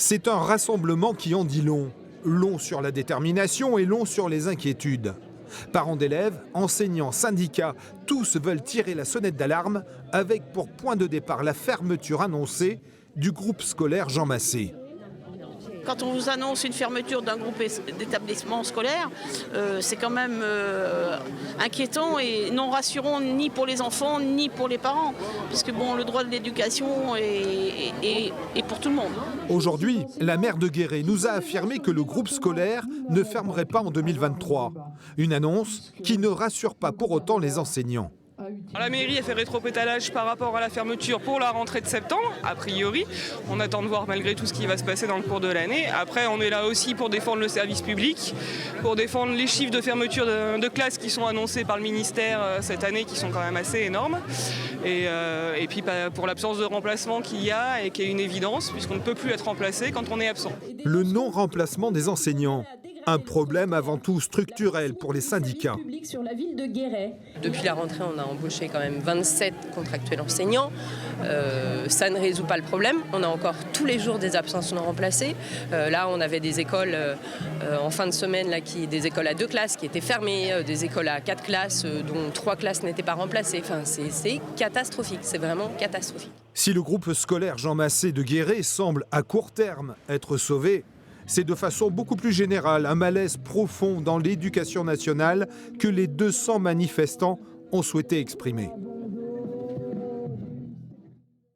C'est un rassemblement qui en dit long. Long sur la détermination et long sur les inquiétudes. Parents d'élèves, enseignants, syndicats, tous veulent tirer la sonnette d'alarme avec pour point de départ la fermeture annoncée du groupe scolaire Jean Massé. Quand on vous annonce une fermeture d'un groupe d'établissements scolaires, c'est quand même inquiétant et non rassurant ni pour les enfants ni pour les parents. Puisque bon, le droit de l'éducation est pour tout le monde. Aujourd'hui, la maire de Guéret nous a affirmé que le groupe scolaire ne fermerait pas en 2023. Une annonce qui ne rassure pas pour autant les enseignants. La mairie a fait rétropédalage par rapport à la fermeture pour la rentrée de septembre, a priori. On attend de voir malgré tout ce qui va se passer dans le cours de l'année. Après, on est là aussi pour défendre le service public, pour défendre les chiffres de fermeture de classes qui sont annoncés par le ministère cette année, qui sont quand même assez énormes. Et puis pour l'absence de remplacement qu'il y a et qui est une évidence, puisqu'on ne peut plus être remplacé quand on est absent. Le non-remplacement des enseignants. Un problème avant tout structurel pour les syndicats. Depuis la rentrée, on a embauché quand même 27 contractuels enseignants. Ça ne résout pas le problème. On a encore tous les jours des absences non remplacées. Là, on avait des écoles en fin de semaine, des écoles à 2 classes qui étaient fermées, des écoles à 4 classes dont 3 classes n'étaient pas remplacées. Enfin, c'est catastrophique, c'est vraiment catastrophique. Si le groupe scolaire Jean Massé de Guéret semble à court terme être sauvé, c'est de façon beaucoup plus générale un malaise profond dans l'éducation nationale que les 200 manifestants ont souhaité exprimer.